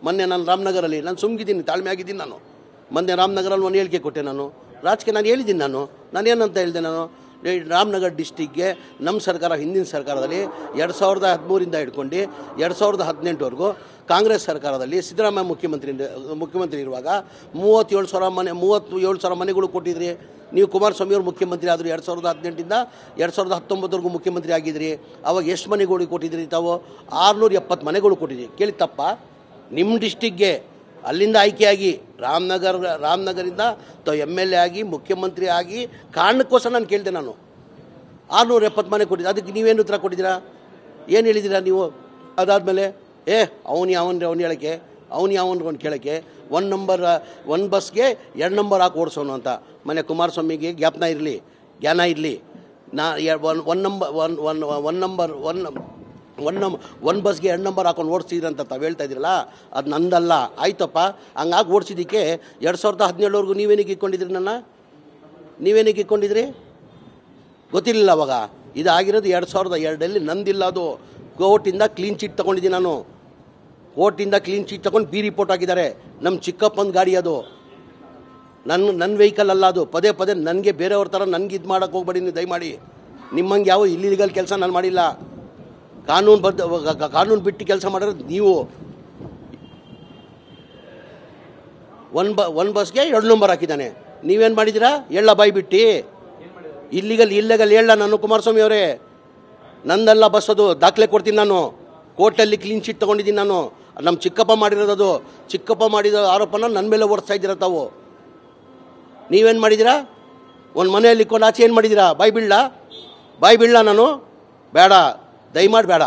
ಮೊನ್ನೆ ನಾನು ರಾಮನಗರಲ್ಲಿ ನಾನು ಸುಮ್ಗಿದ್ದೀನಿ, ತಾಳ್ಮೆ ಆಗಿದ್ದೀನಿ. ನಾನು ಮೊನ್ನೆ ರಾಮನಗರಲ್ಲಿ ಒಂದು ಹೇಳಿಕೆ ಕೊಟ್ಟೆ. ನಾನು ರಾಜಕೀಯ ನಾನು ಹೇಳಿದ್ದೀನಿ. ನಾನೇನಂತ ಹೇಳಿದೆ, ನಾನು ರಾಮನಗರ ಡಿಸ್ಟಿಕ್ಗೆ ನಮ್ಮ ಸರ್ಕಾರ ಹಿಂದಿನ ಸರ್ಕಾರದಲ್ಲಿ 2013 ಹಿಡ್ಕೊಂಡು 2018ವರೆಗೂ ಕಾಂಗ್ರೆಸ್ ಸರ್ಕಾರದಲ್ಲಿ ಸಿದ್ದರಾಮಯ್ಯ ಮುಖ್ಯಮಂತ್ರಿ ಇರುವಾಗ 37,000 ಮನೆಗಳು ಕೊಟ್ಟಿದ್ರಿ. ನೀವು ಕುಮಾರಸ್ವಾಮಿಯವರು ಮುಖ್ಯಮಂತ್ರಿ ಆದರು 2018ಇಂದ 2019ವರೆಗೂ ಮುಖ್ಯಮಂತ್ರಿ ಆಗಿದ್ರಿ. ಅವಾಗ ಎಷ್ಟು ಮನೆಗಳು ಕೊಟ್ಟಿದ್ರಿ? ತಾವು 670 ಮನೆಗಳು ಕೊಟ್ಟಿದ್ರಿ. ಕೇಳಿ ತಪ್ಪ? ನಿಮ್ಮ ಡಿಸ್ಟಿಕ್ಗೆ ಅಲ್ಲಿಂದ ಆಯ್ಕೆಯಾಗಿ ರಾಮನಗರಿಂದ MLA ಆಗಿ ಮುಖ್ಯಮಂತ್ರಿ ಆಗಿ ಕಾರಣಕ್ಕೋಸ್ಕರ ನಾನು ಕೇಳಿದೆ. ನಾನು 670 ಮನೆ ಕೊಟ್ಟಿದ್ದೆ. ಅದಕ್ಕೆ ನೀವೇನು ಉತ್ತರ ಕೊಟ್ಟಿದ್ದೀರಾ? ಏನು ಹೇಳಿದ್ದೀರಾ ನೀವು? ಅದಾದಮೇಲೆ ಅವನು ಹೇಳೋಕ್ಕೆ ಅವನು ಕೇಳೋಕ್ಕೆ 1 ಬಸ್ಗೆ 2 ನಂಬರ್ ಹಾಕಿ ಓಡಿಸೋನು ಅಂತ. ಮನೆ ಕುಮಾರಸ್ವಾಮಿಗೆ ಜ್ಞಾನ ಇರಲಿ. ಒನ್ ಬಸ್ಗೆ 2 ನಂಬರ್ ಹಾಕೊಂಡು ಓಡಿಸಿದ್ರಿ ಅಂತ ತಾವು ಹೇಳ್ತಾ ಇದ್ದೀರಲ್ಲ, ಅದು ನಂದಲ್ಲ. ಆಯ್ತಪ್ಪ, ಹಂಗಾಗಿ ಓಡಿಸಿದ್ದಕ್ಕೆ 2017ವರೆಗೂ ನೀವೇನಿಗೆ ಇಟ್ಕೊಂಡಿದ್ರಿ? ಗೊತ್ತಿರಲಿಲ್ಲ ಅವಾಗ. ಇದಾಗಿರೋದು 2002ರಲ್ಲಿ. ನಂದಿಲ್ಲ ಅದು. ಕೋರ್ಟಿಂದ ಕ್ಲೀನ್ ಚೀಟ್ ತೊಗೊಂಡಿದ್ದೀನಿ ನಾನು. ಕೋರ್ಟಿಂದ ಕ್ಲೀನ್ ಚೀಟ್ ತೊಗೊಂಡು ಬಿ ರಿಪೋರ್ಟ್ ಆಗಿದ್ದಾರೆ. ನಮ್ಮ ಚಿಕ್ಕಪ್ಪನ ಗಾಡಿ ಅದು, ನನ್ನ ವೆಹಿಕಲ್ ಅಲ್ಲ ಅದು. ಪದೇ ನನಗೆ ಬೇರೆಯವ್ರ ಥರ ನನಗೆ ಇದು ಮಾಡೋಕ್ಕೆ ಹೋಗ್ಬೇಡಿ ನೀವು ದಯಮಾಡಿ. ನಿಮ್ಮಂಗೆ ಯಾವ ಇಲ್ಲಿಗಲ್ ಕೆಲಸ ನಾನು ಮಾಡಿಲ್ಲ. ಕಾನೂನು ಬಿಟ್ಟು ಕೆಲಸ ಮಾಡಿರೋದು ನೀವು. 1 ಬಸ್ಗೆ 2 ನಂಬರ್ ಹಾಕಿದ್ದಾನೆ. ನೀವೇನು ಮಾಡಿದ್ದೀರಾ? ಹೇಳ ಬಾಯಿ ಬಿಟ್ಟು. ಇಲ್ಲಿಗಲ್ ಹೇಳ. ನಾನು ಕುಮಾರಸ್ವಾಮಿ ಅವರೇ, ನಂದಲ್ಲ ಬಸ್ ಅದು. ದಾಖಲೆ ಕೊಡ್ತೀನಿ ನಾನು. ಕೋರ್ಟಲ್ಲಿ ಕ್ಲೀನ್ ಚೀಟ್ ತೊಗೊಂಡಿದ್ದೀನಿ ನಾನು. ನಮ್ಮ ಚಿಕ್ಕಪ್ಪ ಮಾಡಿರೋದು ಅದು. ಚಿಕ್ಕಪ್ಪ ಮಾಡಿದ ಆರೋಪನ ನನ್ನ ಮೇಲೆ ಓಡಿಸ್ತಾ ಇದ್ದೀರಾ ತಾವು. ನೀವೇನು ಮಾಡಿದ್ದೀರಾ? ಒಂದು ಮನೆಯಲ್ಲಿ ಇಟ್ಕೊಂಡು ಆಚೆ ಏನು ಮಾಡಿದ್ದೀರಾ? ಬಾಯಿ ಬಿಡ್ಲ ನಾನು? ಬೇಡ, ದಯಮಾಡಿ ಬೇಡ.